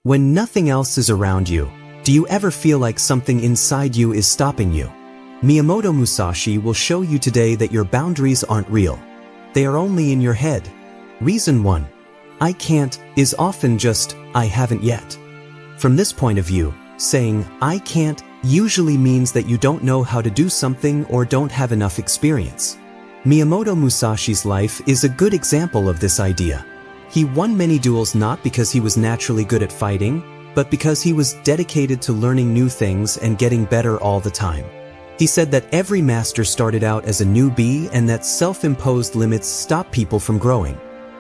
When nothing else is around you, do you ever feel like something inside you is stopping you? Miyamoto Musashi will show you today that your boundaries aren't real. They are only in your head. Reason 1. I can't is often just, I haven't yet. From this point of view, saying, I can't usually means that you don't know how to do something or don't have enough experience. Miyamoto Musashi's life is a good example of this idea. He won many duels not because he was naturally good at fighting, but because he was dedicated to learning new things and getting better all the time. He said that every master started out as a newbie and that self-imposed limits stop people from growing.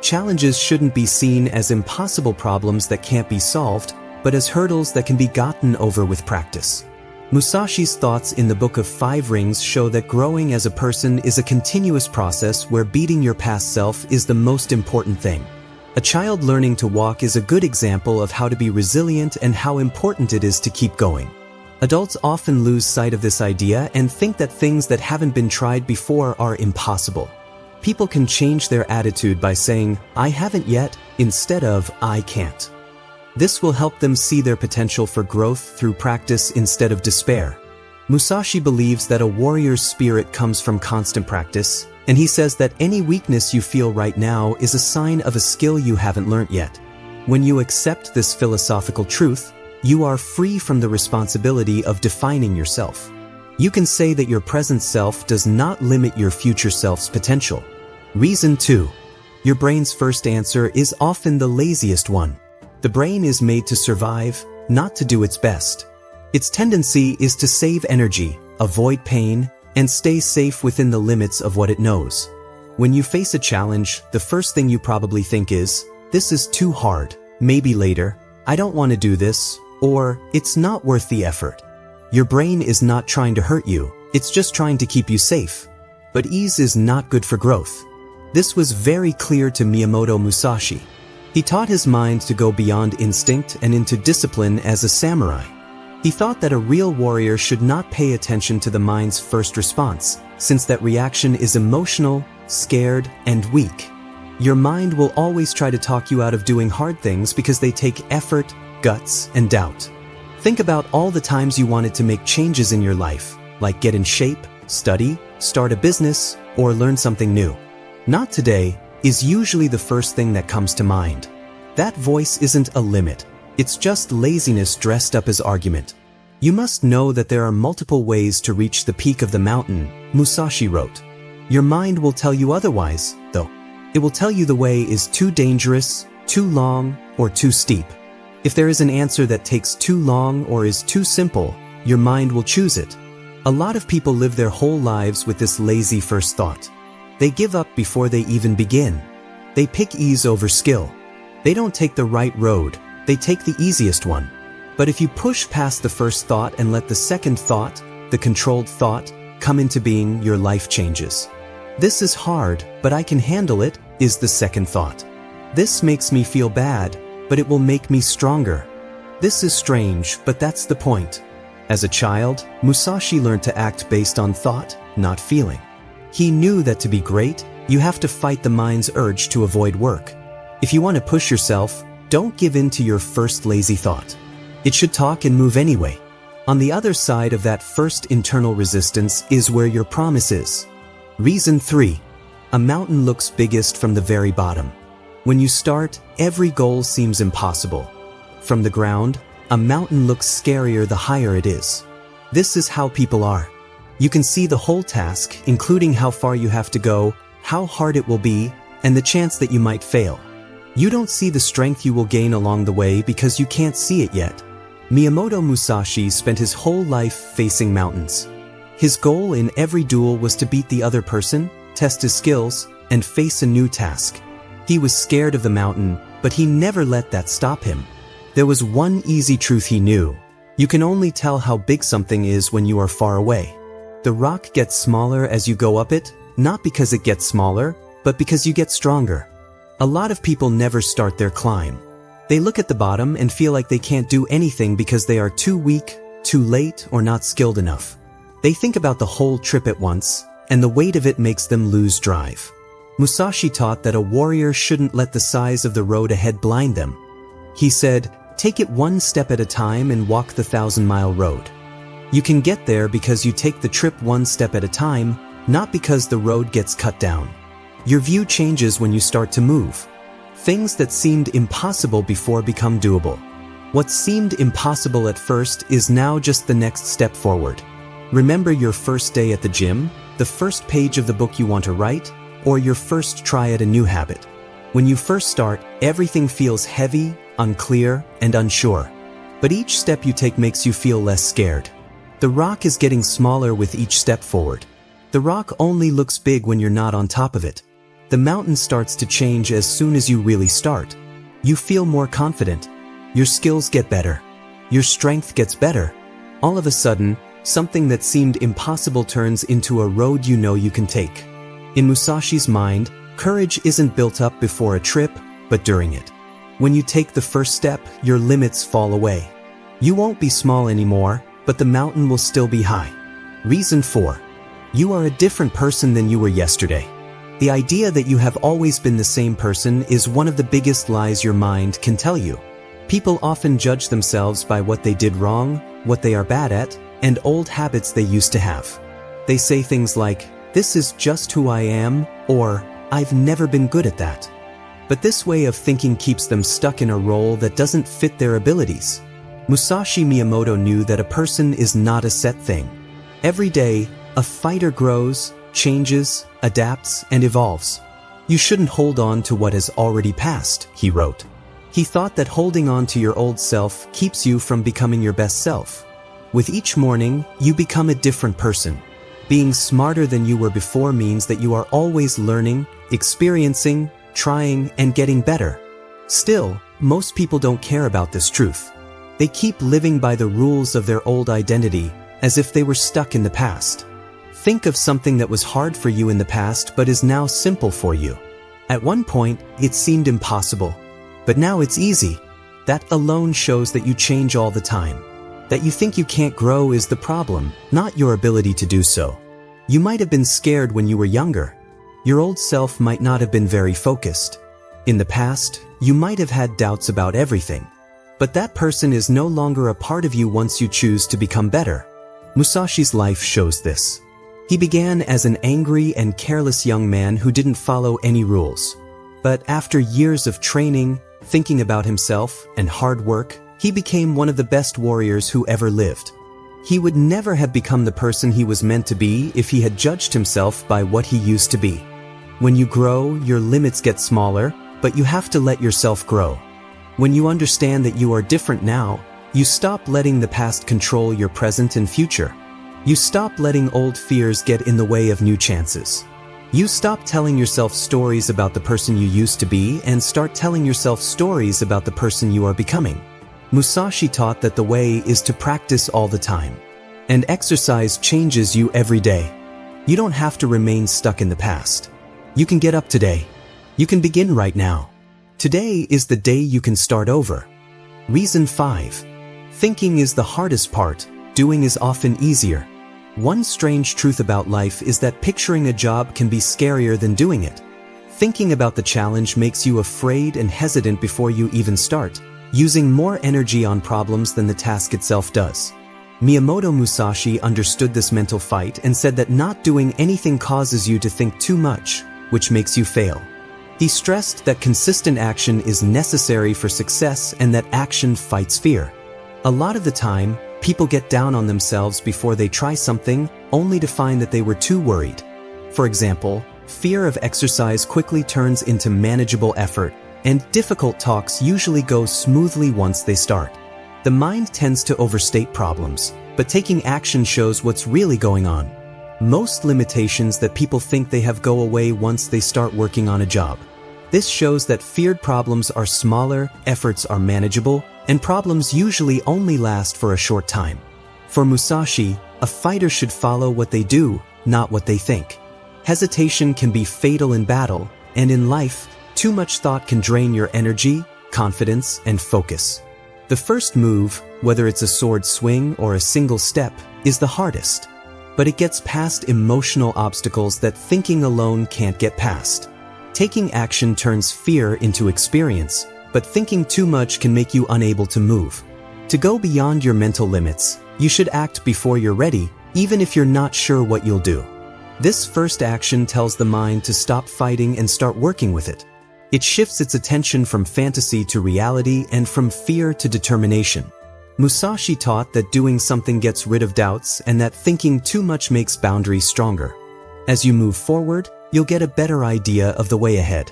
Challenges shouldn't be seen as impossible problems that can't be solved, but as hurdles that can be gotten over with practice. Musashi's thoughts in the Book of Five Rings show that growing as a person is a continuous process where beating your past self is the most important thing. A child learning to walk is a good example of how to be resilient and how important it is to keep going. Adults often lose sight of this idea and think that things that haven't been tried before are impossible. People can change their attitude by saying, I haven't yet, instead of, I can't. This will help them see their potential for growth through practice instead of despair. Musashi believes that a warrior's spirit comes from constant practice, and he says that any weakness you feel right now is a sign of a skill you haven't learnt yet. When you accept this philosophical truth, you are free from the responsibility of defining yourself. You can say that your present self does not limit your future self's potential. Reason 2. Your brain's first answer is often the laziest one. The brain is made to survive, not to do its best. Its tendency is to save energy, avoid pain, and stay safe within the limits of what it knows. When you face a challenge, the first thing you probably think is, this is too hard, maybe later, I don't want to do this, or it's not worth the effort. Your brain is not trying to hurt you, it's just trying to keep you safe. But ease is not good for growth. This was very clear to Miyamoto Musashi. He taught his mind to go beyond instinct and into discipline as a samurai. He thought that a real warrior should not pay attention to the mind's first response, since that reaction is emotional, scared, and weak. Your mind will always try to talk you out of doing hard things because they take effort, guts, and doubt. Think about all the times you wanted to make changes in your life, like get in shape, study, start a business, or learn something new. Not today is usually the first thing that comes to mind. That voice isn't a limit. It's just laziness dressed up as argument. You must know that there are multiple ways to reach the peak of the mountain, Musashi wrote. Your mind will tell you otherwise, though. It will tell you the way is too dangerous, too long, or too steep. If there is an answer that takes too long or is too simple, your mind will choose it. A lot of people live their whole lives with this lazy first thought. They give up before they even begin. They pick ease over skill. They don't take the right road. They take the easiest one. But if you push past the first thought and let the second thought, the controlled thought, come into being, your life changes. This is hard, but I can handle it, is the second thought. This makes me feel bad, but it will make me stronger. This is strange, but that's the point. As a child, Musashi learned to act based on thought, not feeling. He knew that to be great, you have to fight the mind's urge to avoid work. If you want to push yourself, don't give in to your first lazy thought. It should talk and move anyway. On the other side of that first internal resistance is where your promise is. Reason 3. A mountain looks biggest from the very bottom. When you start, every goal seems impossible. From the ground, a mountain looks scarier the higher it is. This is how people are. You can see the whole task, including how far you have to go, how hard it will be, and the chance that you might fail. You don't see the strength you will gain along the way because you can't see it yet. Miyamoto Musashi spent his whole life facing mountains. His goal in every duel was to beat the other person, test his skills, and face a new task. He was scared of the mountain, but he never let that stop him. There was one easy truth he knew. You can only tell how big something is when you are far away. The rock gets smaller as you go up it, not because it gets smaller, but because you get stronger. A lot of people never start their climb. They look at the bottom and feel like they can't do anything because they are too weak, too late, or not skilled enough. They think about the whole trip at once, and the weight of it makes them lose drive. Musashi taught that a warrior shouldn't let the size of the road ahead blind them. He said, Take it one step at a time and walk the 1,000-mile road. You can get there because you take the trip one step at a time, not because the road gets cut down. Your view changes when you start to move. Things that seemed impossible before become doable. What seemed impossible at first is now just the next step forward. Remember your first day at the gym, the first page of the book you want to write, or your first try at a new habit. When you first start, everything feels heavy, unclear, and unsure. But each step you take makes you feel less scared. The rock is getting smaller with each step forward. The rock only looks big when you're not on top of it. The mountain starts to change as soon as you really start. You feel more confident. Your skills get better. Your strength gets better. All of a sudden, something that seemed impossible turns into a road you know you can take. In Musashi's mind, courage isn't built up before a trip, but during it. When you take the first step, your limits fall away. You won't be small anymore, but the mountain will still be high. Reason 4. You are a different person than you were yesterday. The idea that you have always been the same person is one of the biggest lies your mind can tell you. People often judge themselves by what they did wrong, what they are bad at, and old habits they used to have. They say things like, "This is just who I am," or "I've never been good at that." But this way of thinking keeps them stuck in a role that doesn't fit their abilities. Musashi Miyamoto knew that a person is not a set thing. Every day, a fighter grows, changes, adapts, and evolves. You shouldn't hold on to what has already passed, he wrote. He thought that holding on to your old self keeps you from becoming your best self. With each morning, you become a different person. Being smarter than you were before means that you are always learning, experiencing, trying, and getting better. Still, most people don't care about this truth. They keep living by the rules of their old identity, as if they were stuck in the past. Think of something that was hard for you in the past but is now simple for you. At one point, it seemed impossible, but now it's easy. That alone shows that you change all the time. That you think you can't grow is the problem, not your ability to do so. You might have been scared when you were younger. Your old self might not have been very focused. In the past, you might have had doubts about everything. But that person is no longer a part of you once you choose to become better. Musashi's life shows this. He began as an angry and careless young man who didn't follow any rules. But after years of training, thinking about himself, and hard work, he became one of the best warriors who ever lived. He would never have become the person he was meant to be if he had judged himself by what he used to be. When you grow, your limits get smaller, but you have to let yourself grow. When you understand that you are different now, you stop letting the past control your present and future. You stop letting old fears get in the way of new chances. You stop telling yourself stories about the person you used to be and start telling yourself stories about the person you are becoming. Musashi taught that the way is to practice all the time. And exercise changes you every day. You don't have to remain stuck in the past. You can get up today. You can begin right now. Today is the day you can start over. Reason 5. Thinking is the hardest part, doing is often easier. One strange truth about life is that picturing a job can be scarier than doing it. Thinking about the challenge makes you afraid and hesitant before you even start, using more energy on problems than the task itself does. Miyamoto Musashi understood this mental fight and said that not doing anything causes you to think too much, which makes you fail. He stressed that consistent action is necessary for success and that action fights fear. A lot of the time, people get down on themselves before they try something, only to find that they were too worried. For example, fear of exercise quickly turns into manageable effort, and difficult talks usually go smoothly once they start. The mind tends to overstate problems, but taking action shows what's really going on. Most limitations that people think they have go away once they start working on a job. This shows that feared problems are smaller, efforts are manageable, and problems usually only last for a short time. For Musashi, a fighter should follow what they do, not what they think. Hesitation can be fatal in battle, and in life, too much thought can drain your energy, confidence, and focus. The first move, whether it's a sword swing or a single step, is the hardest. But it gets past emotional obstacles that thinking alone can't get past. Taking action turns fear into experience, but thinking too much can make you unable to move. To go beyond your mental limits, you should act before you're ready, even if you're not sure what you'll do. This first action tells the mind to stop fighting and start working with it. It shifts its attention from fantasy to reality and from fear to determination. Musashi taught that doing something gets rid of doubts and that thinking too much makes boundaries stronger. As you move forward, you'll get a better idea of the way ahead.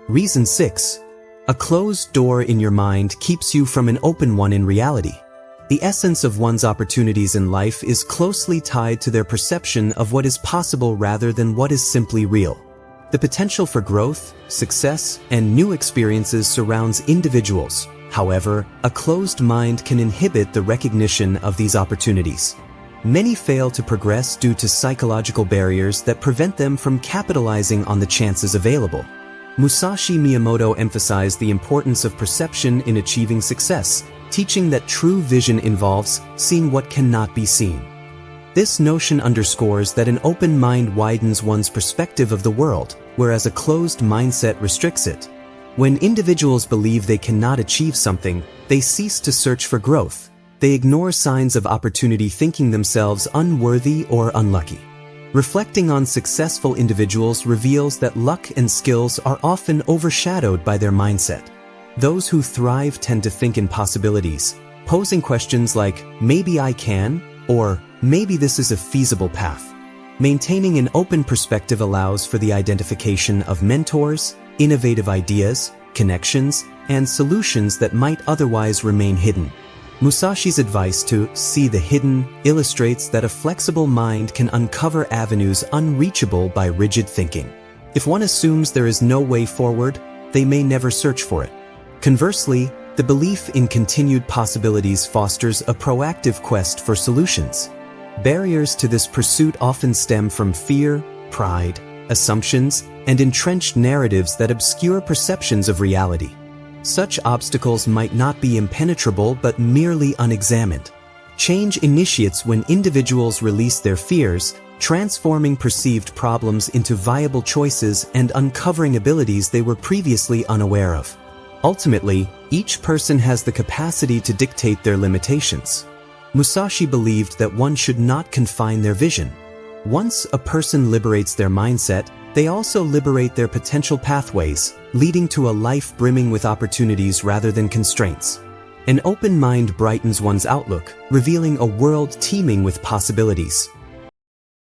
Reason 6. A closed door in your mind keeps you from an open one in reality. The essence of one's opportunities in life is closely tied to their perception of what is possible rather than what is simply real. The potential for growth, success, and new experiences surrounds individuals. However, a closed mind can inhibit the recognition of these opportunities. Many fail to progress due to psychological barriers that prevent them from capitalizing on the chances available. Musashi Miyamoto emphasized the importance of perception in achieving success, teaching that true vision involves seeing what cannot be seen. This notion underscores that an open mind widens one's perspective of the world, whereas a closed mindset restricts it. When individuals believe they cannot achieve something, they cease to search for growth. They ignore signs of opportunity, thinking themselves unworthy or unlucky. Reflecting on successful individuals reveals that luck and skills are often overshadowed by their mindset. Those who thrive tend to think in possibilities, posing questions like, maybe I can, or maybe this is a feasible path. Maintaining an open perspective allows for the identification of mentors, innovative ideas, connections, and solutions that might otherwise remain hidden. Musashi's advice to see the hidden illustrates that a flexible mind can uncover avenues unreachable by rigid thinking. If one assumes there is no way forward, they may never search for it. Conversely, the belief in continued possibilities fosters a proactive quest for solutions. Barriers to this pursuit often stem from fear, pride, assumptions, and entrenched narratives that obscure perceptions of reality. Such obstacles might not be impenetrable but merely unexamined. Change initiates when individuals release their fears, transforming perceived problems into viable choices and uncovering abilities they were previously unaware of. Ultimately, each person has the capacity to dictate their limitations. Musashi believed that one should not confine their vision. Once a person liberates their mindset, they also liberate their potential pathways, leading to a life brimming with opportunities rather than constraints. An open mind brightens one's outlook, revealing a world teeming with possibilities.